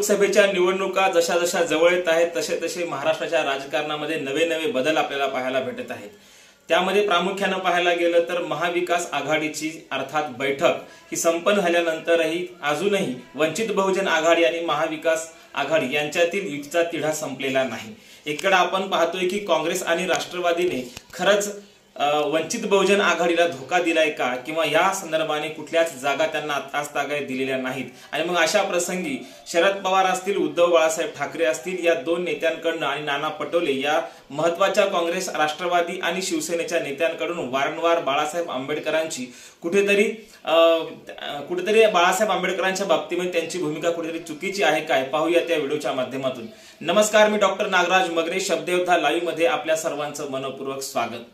लोकसभेच्या निवडणुका जशा जशा जवळ येत आहेत तसे तसे महाराष्ट्राच्या राजकारणामध्ये नवे नवे बदल आपल्याला पाहायला भेटत आहेत। त्यामध्ये प्रामुख्याने पाहायला गेलं तर महाविकास आघाडीची अर्थात बैठक ही संपन्न झाल्यानंतरही अजूनही वंचित बहुजन आघाडी आणि महाविकास आघाडी यांच्यातील युतीचा तिढा संपलेला नाही। एकीकडे आपण पाहतोय की काँग्रेस आणि राष्ट्रवादीने खरंच वंचित बहुजन आघाडीला धोका दिलाय का किंवा या संदर्भाने कुठल्याच जागा त्यांना आजतागायत दिलेल्या नाहीत। आणि मग अशा प्रसंगी शरद पवार असतील, उद्धव बाळासाहेब ठाकरे असतील या दोन नेत्यांकडून आणि नाना पटोले या महत्त्वाच्या काँग्रेस, राष्ट्रवादी आणि शिवसेनेच्या नेत्यांकडून वारंवार बाळासाहेब आंबेडकरांची कुठेतरी बाळासाहेब आंबेडकरांच्या बाबतीमध्ये त्यांची भूमिका कुठेतरी चुकीची आहे काय पाहूया त्या व्हिडिओच्या माध्यमातून। नमस्कार, मी डॉक्टर नागराज मगरे, शब्दयोद्धा लाईव्ह मध्ये आपल्या सर्वांचं मनपूर्वक स्वागत।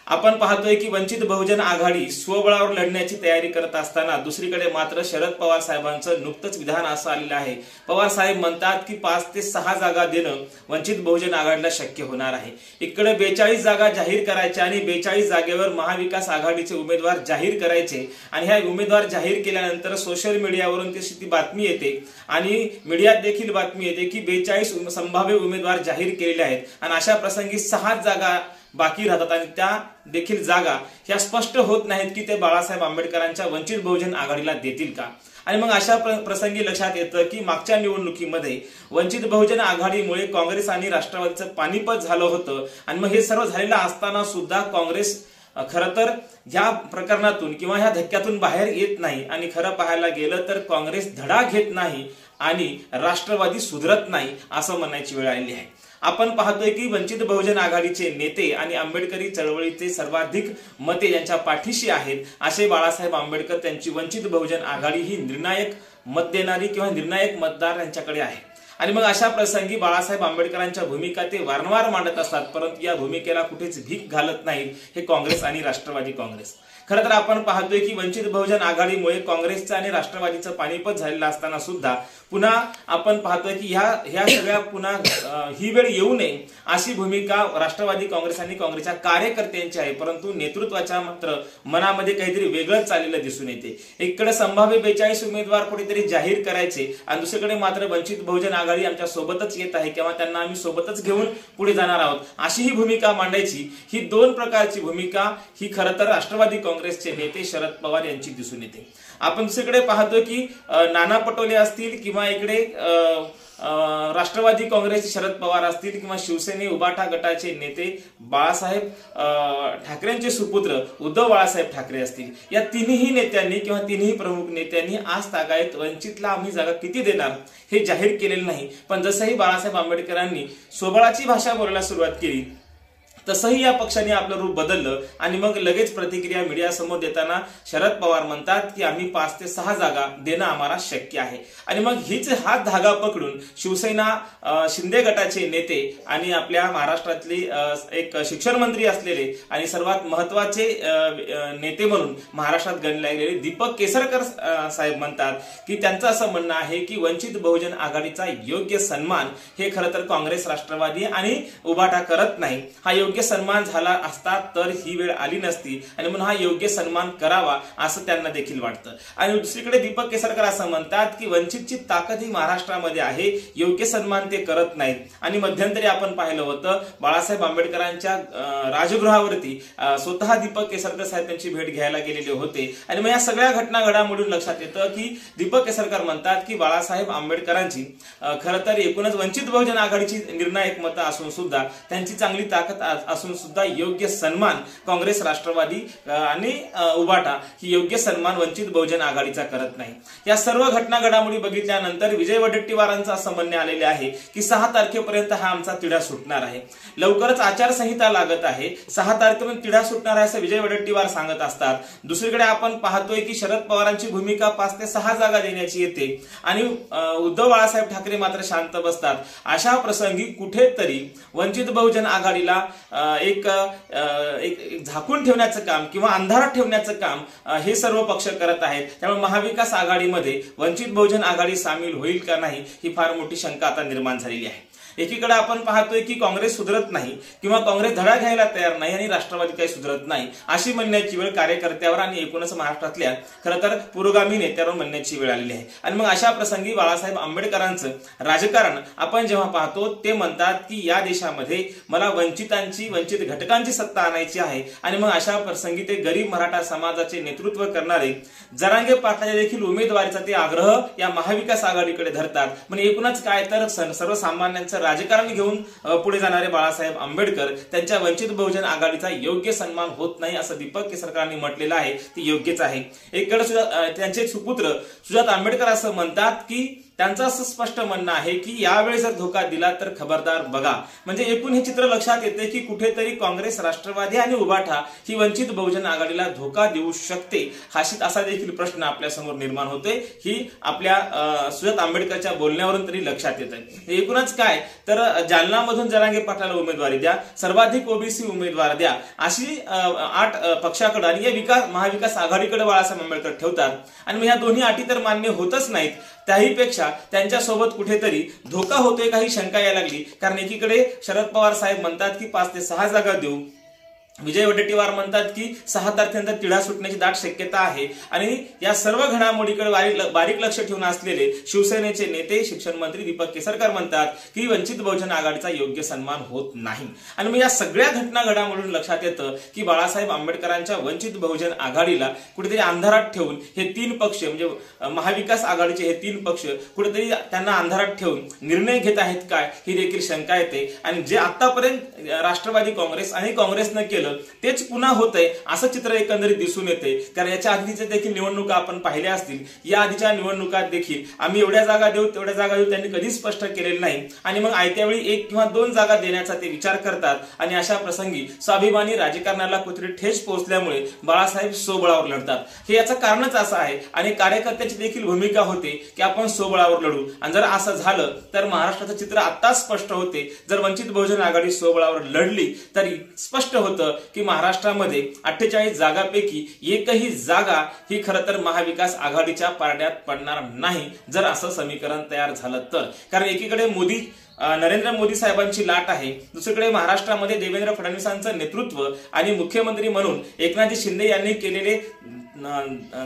आपण पाहतोय की वंचित बहुजन आघाडी स्वबळावर लढण्याची तयारी करत असताना दुसरीकडे मात्र शरद पवार साहेबांचं नुकतंच विधान असं आलेलं आहे। पवार साहेब म्हणतात की 5 ते 6 जागा देणं वंचित बहुजन आघाडीला शक्य होणार आहे। इकडे 42 जागा जाहीर करायच्या आणि 42 जागेवर महाविकास आघाडीचे उमेदवार जाहीर करायचे आणि ह्या उमेदवार जाहीर केल्यानंतर सोशल मीडियावरून ती बातमी येते आणि मीडियात देखील बातमी येते की 42 संभाव्य उमेदवार जाहीर केलेले आहेत आणि अशा प्रसंगी 6 जागा बाकी राहतात आणि त्या देखील जागा ह्या स्पष्ट होत नाहीत की ते बाळासाहेब आंबेडकरांच्या वंचित बहुजन आघाडीला देतील का। आणि मग अशा प्रसंगी लक्षात येतं की मागच्या निवडणुकीमध्ये वंचित बहुजन आघाडीमुळे काँग्रेस आणि राष्ट्रवादीचं पानिपत झालं होतं आणि मग हे सर्व झालेलं असताना सुद्धा काँग्रेस खरं तर ह्या प्रकरणातून किंवा ह्या धक्क्यातून बाहेर येत नाही आणि खरं पाहायला गेलं तर काँग्रेस धडा घेत नाही आणि राष्ट्रवादी सुधरत नाही असं म्हणायची वेळ आलेली आहे। आपण पाहतोय की वंचित बहुजन आघाडीचे नेते आणि आंबेडकरी चळवळीचे सर्वाधिक मते यांच्या पाठीशी आहेत असे बाळासाहेब आंबेडकर, त्यांची वंचित बहुजन आघाडी ही निर्णायक मत देणारी किंवा निर्णायक मतदार यांच्याकडे आहे। आणि मग अशा प्रसंगी बाळासाहेब आंबेडकरांच्या भूमिका ते वारंवार मांडत असतात, परंतु या भूमिकेला कुठेच भीक घालत नाहीत हे काँग्रेस आणि राष्ट्रवादी काँग्रेस। खरं तर आपण पाहतोय की वंचित बहुजन आघाडीमुळे काँग्रेसचं आणि राष्ट्रवादीचं पानिपत झालेलं असताना सुद्धा पुन्हा आपण पाहतोय की ह्या सगळ्या पुन्हा ही वेळ येऊ नये अशी भूमिका राष्ट्रवादी काँग्रेस आणि काँग्रेसच्या कार्यकर्त्यांची आहे, परंतु नेतृत्वाच्या मात्र मनामध्ये काहीतरी वेगळंच चाललेलं दिसून येते। एकीकडे संभाव्य 42 उमेदवार कुठेतरी जाहीर करायचे आणि दुसरीकडे मात्र वंचित बहुजन आघाडी आमच्या सोबतच येत आहे किंवा त्यांना आम्ही सोबतच घेऊन पुढे जाणार आहोत अशी ही भूमिका मांडायची। ही दोन प्रकारची भूमिका ही खरं तर राष्ट्रवादी काँग्रेसचे नेते शरद पवार यांची दिसून येते। आपण दुसरीकडे पाहतो की नाना पटोले असतील किंवा इकडे राष्ट्रवादी काँग्रेसचे शरद पवार असतील किंवा शिवसेने उबाटा गटाचे नेते बाळासाहेब ठाकरेंचे सुपुत्र उद्धव बाळासाहेब ठाकरे असतील, या तिन्ही नेत्यांनी किंवा तिन्ही प्रमुख नेत्यांनी आज तागायत वंचितला आम्ही जागा किती देणार हे जाहीर केलेले नाही। पण जसंही बाळासाहेब आंबेडकरांनी स्वबळाची भाषा बोलायला सुरुवात केली तसंही या पक्षाने आपलं रूप बदललं आणि मग लगेच प्रतिक्रिया मीडिया समोर देताना शरद पवार म्हणतात की आम्ही 5 ते 6 जागा देणं आम्हाला शक्य आहे। आणि मग हाच धागा पकडून शिवसेना शिंदे गटाचे नेते आणि आपल्या महाराष्ट्रातले एक शिक्षण मंत्री असलेले आणि सर्वात महत्वाचे नेते म्हणून महाराष्ट्रात गणले गेलेले दीपक केसरकर साहेब म्हणतात की त्यांचं असं म्हणणं आहे की वंचित बहुजन आघाडीचा योग्य सन्मान हे खरं तर काँग्रेस, राष्ट्रवादी आणि उबाटा करत नाही। हा योग्य सन्मान झाला असता तर ही वेळ आली नसती आणि म्हणून हा योग्य सन्मान करावा असं त्यांना देखील वाटतं। आणि दुसरीकडे दीपक केसरकर असं म्हणतात की वंचितची ताकद ही महाराष्ट्रामध्ये आहे, योग्य सन्मान ते करत नाहीत। आणि मध्यंतरी आपण पाहिलं होतं बाळासाहेब आंबेडकरांच्या राजगृहावरती स्वतः दीपक केसरकर साहेब त्यांची भेट घ्यायला गेलेले होते आणि मग या सगळ्या घटना घडामोडून लक्षात येतं की दीपक केसरकर म्हणतात की बाळासाहेब आंबेडकरांची खरं तर एकूणच वंचित बहुजन आघाडीची निर्णायक मतं असून सुद्धा त्यांची चांगली ताकद असून सुद्धा योग्य सन्मान काँग्रेस, राष्ट्रवादी आणि उबाटा ही योग्य सन्मान वंचित बहुजन आघाडीचा करत नाही। या सर्व घटना घडामोडी बघितल्यानंतर विजय वडेट्टीवारांचं असं म्हणणे आलेले आहे की 6 तारखेपर्यंत हा आमचा तिढा सुटणार आहे। लवकरच आचारसंहिता लागत आहे, 6 तारखेपर्यंत तिढा सुटणार आहे असं विजय वडेट्टीवार सांगत असतात। दुसरीकडे आपण पाहतोय की शरद पवारांची भूमिका 5 ते 6 जागा देण्याची येते आणि उद्धव बाळासाहेब ठाकरे मात्र शांत बसतात। अशा प्रसंगी कुठेतरी वंचित बहुजन आघाडीला एक झाकून ठेवण्याचं काम किंवा अंधारात ठेवण्याचं काम हे सर्व पक्ष करत आहेत। त्यामुळे महाविकास आघाडीमध्ये वंचित बहुजन आघाडी सामील होईल का नाही ही फार मोठी शंका आता निर्माण झालेली आहे। एकीकडे आपण पाहतोय की काँग्रेस सुधरत नाही किंवा काँग्रेस धडा घ्यायला तयार नाही आणि राष्ट्रवादी काही सुधरत नाही अशी म्हणण्याची वेळ कार्यकर्त्यावर आणि एकूणच महाराष्ट्रातल्या खरं तर पुरोगामी नेत्यावर म्हणण्याची वेळ आलेली आहे। आणि मग अशा प्रसंगी बाळासाहेब आंबेडकरांचं राजकारण आपण जेव्हा पाहतो ते म्हणतात की या देशामध्ये मला वंचित घटकांची सत्ता आणायची आहे आणि मग अशा प्रसंगी ते गरीब मराठा समाजाचे नेतृत्व करणारे जरांगे पाटलाच्या देखील उमेदवारीचा ते आग्रह या महाविकास आघाडीकडे धरतात। म्हणजे एकूणच काय तर सर्वसामान्यांचं राजकारण घेऊन पुढे जाणारे बाळासाहेब आंबेडकर त्यांच्या वंचित बहुजन आघाडीचा योग्य सन्मान होत नाही असं दीपक केसरकरांनी म्हटलेलं आहे, ते योग्यच आहे। एकीकडे त्यांचे सुपुत्र सुजात आंबेडकर असं म्हणतात की त्यांचं असं स्पष्ट म्हणणं आहे की यावेळी जर धोका दिला तर खबरदार बघा। म्हणजे एकूण हे चित्र लक्षात येते की कुठेतरी काँग्रेस, राष्ट्रवादी आणि उभाठा ही वंचित बहुजन आघाडीला धोका देऊ शकते असा देखील प्रश्न आपल्या समोर निर्माण होतोय। ही आपल्या सुजात आंबेडकरच्या बोलण्यावरून तरी लक्षात येत आहे। एकूणच काय तर जालनामधून जरांगे पाटलाला उमेदवारी द्या, सर्वाधिक ओबीसी उमेदवार द्या अशी 8 पक्षाकडे आणि या महाविकास आघाडीकडे बाळासाहेब आंबेडकर ठेवतात आणि मग या दोन्ही अटी तर मान्य होतच नाहीत, त्याहीपेक्षा त्यांच्यासोबत कुठेतरी धोका होतोय काही शंका यायला लागली। कारण एकीकडे शरद पवार साहेब म्हणतात की 5 ते 6 जागा देऊ, विजय वडेट्टीवार म्हणतात की 6 तारखेनंतर तिढा सुटण्याची दाट शक्यता आहे आणि या सर्व घडामोडीकडे बारीक लक्ष ठेवून असलेले शिवसेनेचे नेते शिक्षण मंत्री दीपक केसरकर म्हणतात की वंचित बहुजन आघाडीचा योग्य सन्मान होत नाही। आणि मग या सगळ्या घडामोडींवरून लक्षात येतं की बाळासाहेब आंबेडकरांच्या वंचित बहुजन आघाडीला कुठेतरी अंधारात ठेवून हे 3 पक्ष म्हणजे महाविकास आघाडीचे हे 3 पक्ष कुठेतरी त्यांना अंधारात ठेवून निर्णय घेत आहेत काय ही देखील शंका येते। आणि जे आतापर्यंत राष्ट्रवादी काँग्रेस आणि काँग्रेसनं केलं तेच पुन्हा होतंय असं चित्र एकंदरीत दिसून येते। कारण याच्या आधीच्या देखील निवडणुका आपण पाहिल्या असतील, या आधीच्या निवडणुकात देखील आम्ही एवढ्या जागा देऊ तेवढ्या जागा देऊ त्यांनी कधीच स्पष्ट केलेलं नाही आणि मग आयत्या वेळी 1 किंवा 2 जागा देण्याचा ते विचार करतात आणि अशा प्रसंगी स्वाभिमानी राजकारणाला कुठेतरी ठेच पोहोचल्यामुळे बाळासाहेब स्वबळावर लढतात। हे याचं कारणच असं आहे आणि कार्यकर्त्याची देखील भूमिका होते की आपण स्वबळावर लढू आणि जर असं झालं तर महाराष्ट्राचं चित्र आत्ताच स्पष्ट होते। जर वंचित बहुजन आघाडी स्वबळावर लढली तरी स्पष्ट होतं की महाराष्ट्रामध्ये 48 जागांपैकी एकही जागा ही खरं तर महाविकास आघाडीच्या पारड्यात पडणार नाही जर असं समीकरण तयार झालं तर। कारण एकीकडे नरेंद्र मोदी साहेबांची लाट आहे, दुसरीकडे महाराष्ट्रामध्ये देवेंद्र फडणवीसांचं नेतृत्व आणि मुख्यमंत्री म्हणून एकनाथ शिंदे यांनी केलेले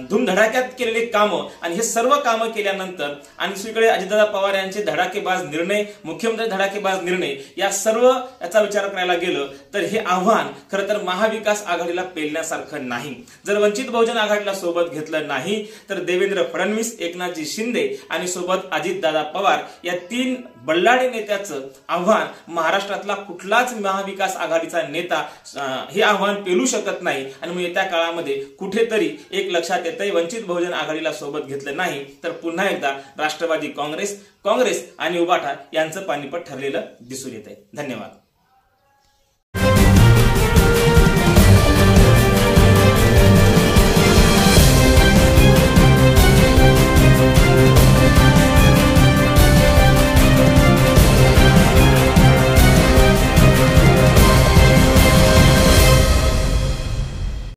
धूमधडाक्यात केलेले कामं आणि हे सर्व कामं केल्यानंतर आणि दुसरीकडे अजितदादा पवार यांचे धडाकेबाज निर्णय, मुख्यमंत्री धडाकेबाज निर्णय, या सर्व याचा विचार करायला गेलं तर हे आव्हान खरं तर महाविकास आघाडीला पेलण्यासारखं नाही। जर वंचित बहुजन आघाडीला सोबत घेतलं नाही तर देवेंद्र फडणवीस, एकनाथजी शिंदे आणि सोबत अजितदादा पवार या 3 बल्लाढ्य नेत्याचं आव्हान महाराष्ट्रातला कुठलाच महाविकास आघाडीचा नेता हे आव्हान पेलू शकत नाही। आणि मग येत्या काळामध्ये कुठेतरी एक लक्षात येतंय, वंचित बहुजन आघाडीला सोबत घेतलं नाही तर पुन्हा एकदा राष्ट्रवादी काँग्रेस आणि उभाठा यांचं पानिपत ठरलेलं दिसून येतंय। धन्यवाद।